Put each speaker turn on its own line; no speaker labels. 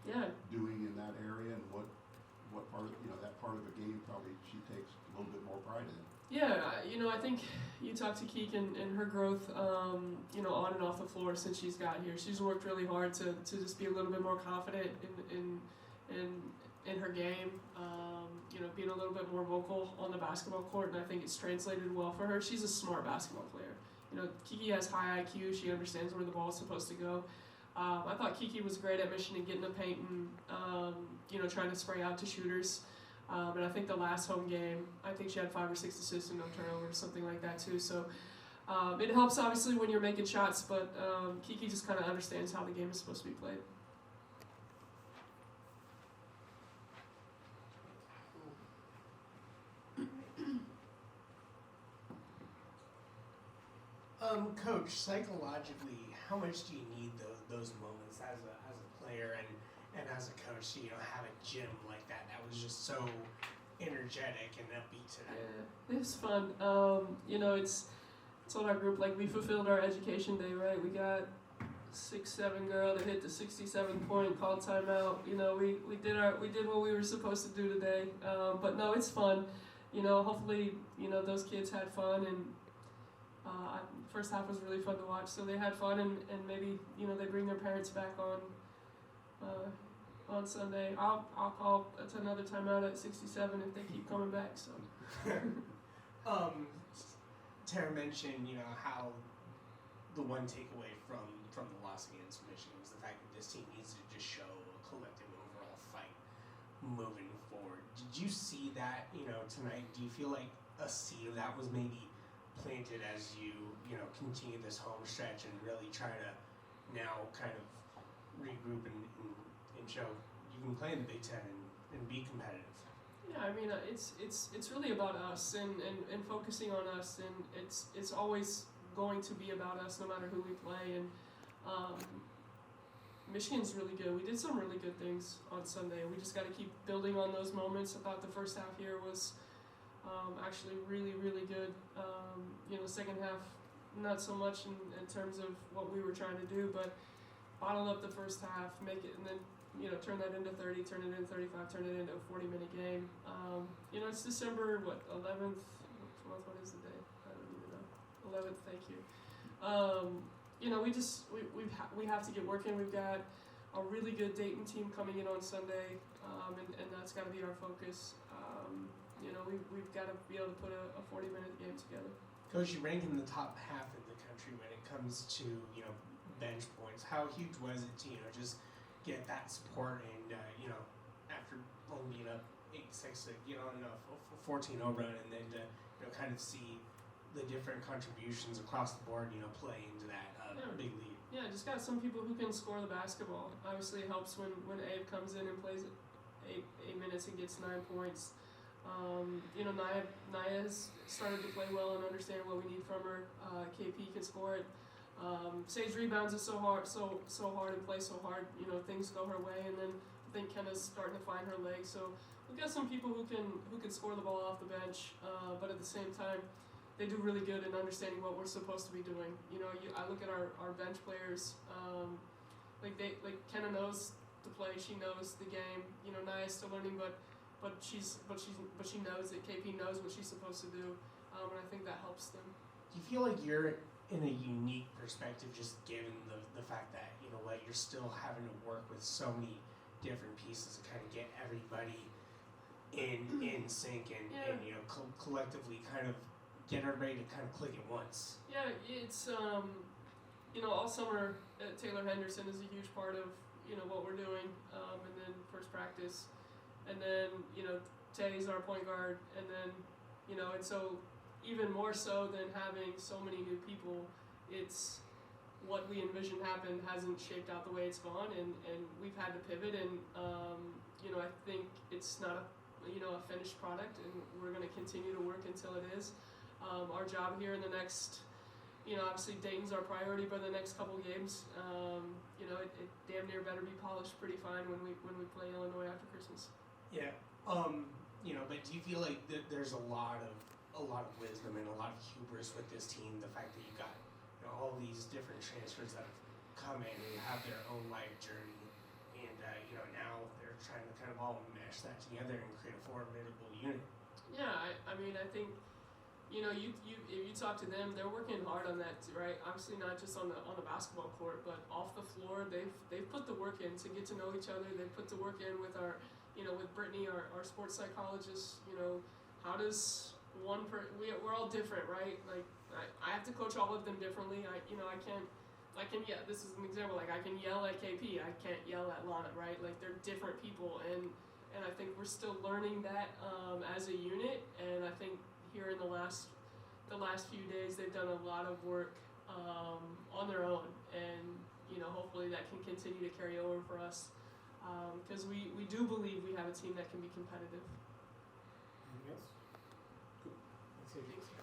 doing in that area, and what part of that part of the game probably she takes a little bit more pride in.
Yeah, I think you talk to Keegan and her growth, on and off the floor since she's got here. She's worked really hard to just be a little bit more confident in her game, being a little bit more vocal on the basketball court, and I think it's translated well for her. She's a smart basketball player. Kiki has high IQ. She understands where the ball is supposed to go. I thought Kiki was great at mission and getting the paint and, trying to spray out to shooters. And I think the last home game, I think she had 5 or 6 assists and no turnovers, something like that too. So it helps obviously when you're making shots, but Kiki just kind of understands how the game is supposed to be played.
Coach, psychologically, how much do you need those moments as a player and as a coach to have a gym like that was just so energetic and upbeat today?
Yeah, it was fun. It's on our group, like we fulfilled our education day, right? We got 6'7" girl that hit the 67-point, called timeout. We did what we were supposed to do today. But no, it's fun. Hopefully, those kids had fun, and first half was really fun to watch. So they had fun, and maybe they bring their parents back on Sunday. I'll call another timeout at 67 if they keep coming back. So.
Tara mentioned how the one takeaway from the loss against Michigan was the fact that this team needs to just show a collective overall fight moving forward. Did you see that tonight? Do you feel like a seed of that was maybe planted as you continue this home stretch and really try to now kind of regroup and show you can play in the Big Ten and be competitive?
Yeah, I mean it's really about us and focusing on us, and it's always going to be about us no matter who we play. And Michigan's really good. We did some really good things on Sunday. We just got to keep building on those moments. I thought the first half here was actually really, really good. Second half, not so much in terms of what we were trying to do, but bottle up the first half, make it, and then turn that into 30, turn it into 35, turn it into a 40-minute game. It's December 11th. What is the day? I don't even know. 11th. Thank you. We have to get working. We've got a really good Dayton team coming in on Sunday, and that's got to be our focus. We've got to be able to put a 40-minute game together.
Coach, you rank in the top half of the country when it comes to bench points. How huge was it to just get that support and after only being up 8-6, a 14-0 run, and then to kind of see the different contributions across the board play into that big lead.
Yeah, just got some people who can score the basketball. Obviously, it helps when Abe comes in and plays 8 minutes and gets 9 points. Naya has started to play well and understand what we need from her. KP can score it. Sage rebounds is so hard and plays so hard. Things go her way, and then I think Kenna's starting to find her legs. So we've got some people who can score the ball off the bench, but at the same time, they do really good in understanding what we're supposed to be doing. I look at our bench players. Like Kenna knows the play. She knows the game. Naya's still learning, but she knows that KP knows what she's supposed to do, and I think that helps them.
Do you feel like you're in a unique perspective, just given the fact that you're still having to work with so many different pieces to kind of get everybody in sync and collectively kind of get everybody to kind of click at once?
Yeah, it's all summer Taylor Henderson is a huge part of what we're doing, and then first practice. And then, Tay's our point guard, and then, and so even more so than having so many new people, it's what we envisioned happen hasn't shaped out the way it's gone, and we've had to pivot, and, I think it's not a finished product, and we're going to continue to work until it is. Our job here in the next, obviously Dayton's our priority, but the next couple games, it damn near better be polished pretty fine when we play Illinois after Christmas.
Yeah, but do you feel like there's a lot of wisdom and a lot of hubris with this team? The fact that you got all these different transfers that have come in and have their own life journey, and together and create a formidable unit.
Yeah, I mean, I think, you know, if you talk to them, they're working hard on that, right? Obviously not just on the basketball court, but off the floor, they've put the work in to get to know each other. They've put the work in with our, you know, with Brittany, our sports psychologist. You know, how does we're all different, right? Like I have to coach all of them differently. I can yeah, this is an example. Like I can yell at KP, I can't yell at Lana, right? Like they're different people, and I think we're still learning that as a unit. And I think here in the last few days, they've done a lot of work on their own, and you know, hopefully that can continue to carry over for us, because we do believe we have a team that can be competitive.
Anything else? Cool. Thanks, AJ.
Thanks.